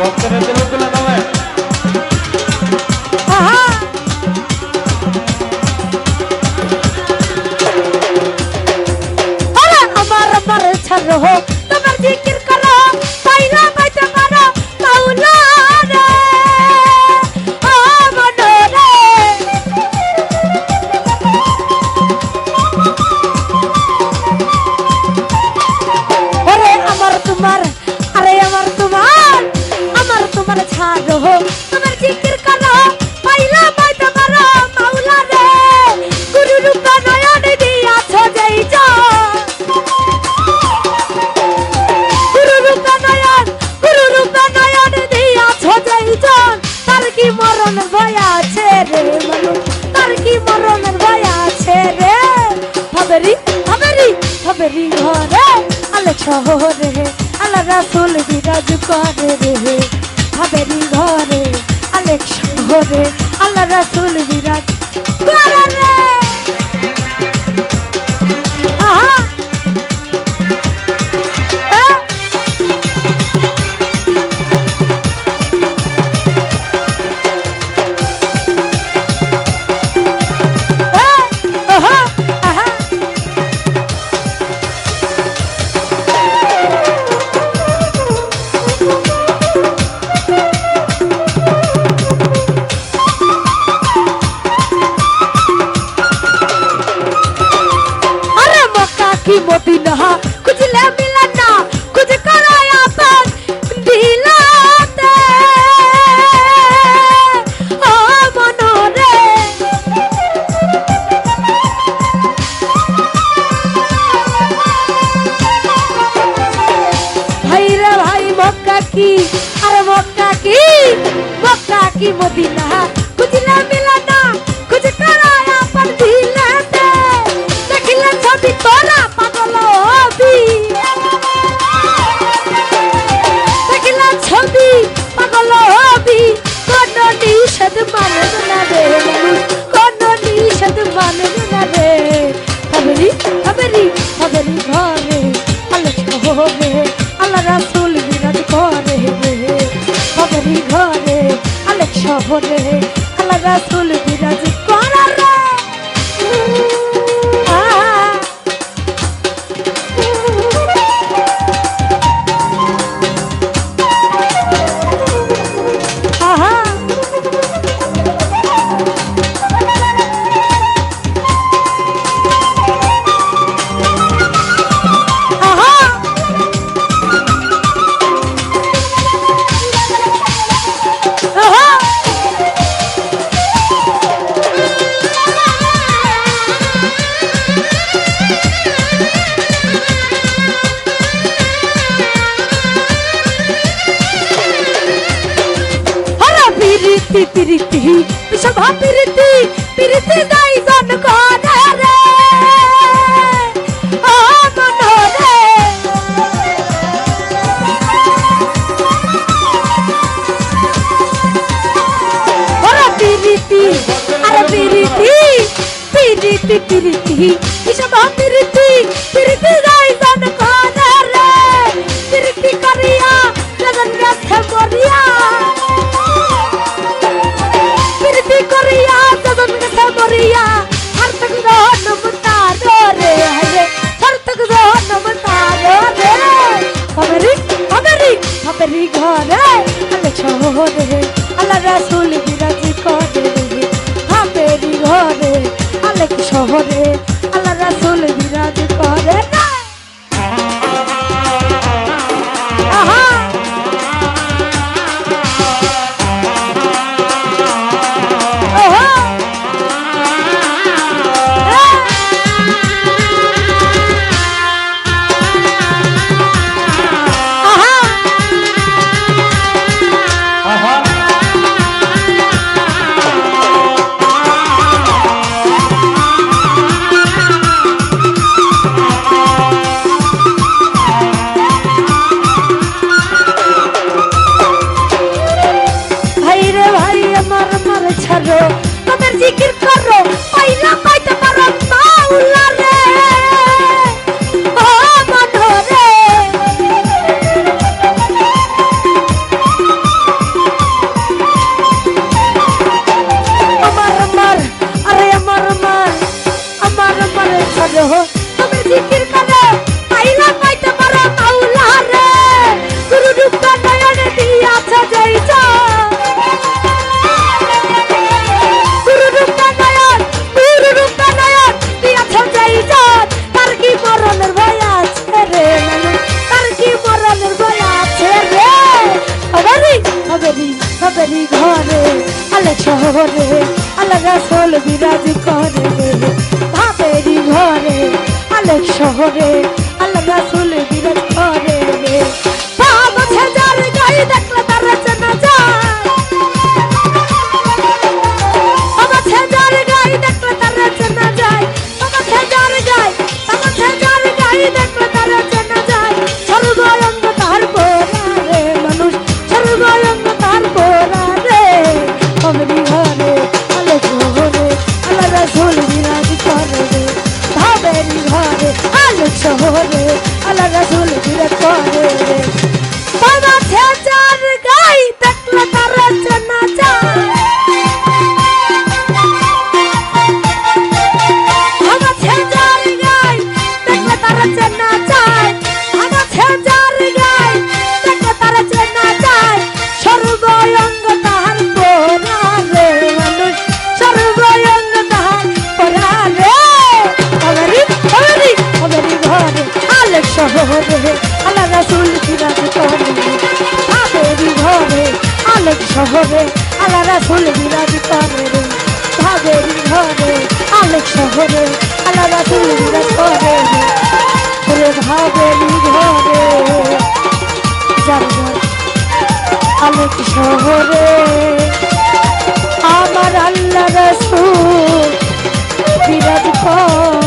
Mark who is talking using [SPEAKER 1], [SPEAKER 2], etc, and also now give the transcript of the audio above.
[SPEAKER 1] ভক্তদের দিল তুলে দেবে
[SPEAKER 2] আমার আমার ছাড়ো তোমার জিকির করো পাইলা পাইতে পারো মাওলা রে ও মনে রে ওরে আমার তোমার আরে আমার তোমার ছাড়ো তোমার জিকির করো পাইলা পাইতে পারো মাওলা রে গুরু রূপ নয়ন দিয়াছো যেই মরণ ভয় আছে রে মানুষ তার কি মরণের ভয় আছে রে ভাবেরি ভাবেরি ভাবেরি ঘরে আলে শহরে আল্লাহ রাসূল বিরাজ করে রে ভাবেরি ঘরে আলে শহরে আল্লাহ রাসূল বিরাজ করে রে আহা मदीना कुछ ले मिला ना कुछ कराया पर दिलाते ओ मनो रे भाई रे भाई मक्का की अरे मक्का की मदीना कुछ ले मिला ना कुछ कराया पर दिलाते देखिले छवि तोरा छवि पागल हबी कोन निषेध माने ना रे कोन निषेध माने ना रे हबरी हबरी हबरी घरे आले छोरे आल्लाह रासूल बिराज करे रे हबरी घरे आले छोरे आल्लाह रासूल बिराज करे रे পিরিতি সভা পিরিতি পিরিতি গাই গান করে রে ও মন রে ওরা পিরিতি আরে পিরিতি পিরিতি পিরিতি সভা পিরিতি পিরিতি গাই গান করে রে পিরিতি করিয়া লগন রাখে মরিয়া मरिया हर तक नमता रे हरे हर तक नमता रे हबरी हबरी हबरी घरे अल्लाह छोरे अल्लाह रासूल बिराज करे रे हबरी घरे अल्लाह छोरे अल्लाह रासूल बिराज करे रे जिक्र करो पहला पाइते पारो माउला रे ओ मनो रे ভাবেরি ঘরে আলেক শহরে আল্লাহ রাসূল বিরাজ করে রে ভাবেরি ঘরে আলেক শহরে আল্লাহ রাসূল বিরাজ করে রে বাবা ছেজার গায়ে দেখলে তার চেনা যায় বাবা ছেজার গায়ে দেখলে তার চেনা যায় বাবা ছেজার গায়ে দেখলে তার চেনা যায় সর্বঙ্গ তার পোরা রে মানুষ সর্বঙ্গ তার পোরা রে ভাবেরি ঘরে আলেক শহরে আল্লাহ রাসূল বিরাজ করে রে ভাবেরি ঘরে আলেক শহরে আল্লাহ রাসূল বিরাজ করে রে বাবা ছেজার গায়ে দেখলে তার চেনা যায় বাবা ছেজার গায়ে দেখলে তার চেনা যায় বাবা ছেজার গায়ে দেখলে তার চেনা যায় সর্বঙ্গ তাহার পোরা রে মানুষ সর্বঙ্গ তাহার পোরা রে ভাবেরি ভাবেরি ভাবেরি ঘরে আলেক শহরে আল্লাহ রাসূল বিরাজ করে ভাবেরি ঘরে আলেক শহরে আল্লাহ রাসূল বিরাজ করে রে ভাবেরি ঘরে আলেক শহরে আল্লাহ রাসূল বিরাজ করে রে ভাবেরি ঘরে যার ঘর আলেক শহরে আমার আল্লাহ রাসূল বিরাজ করে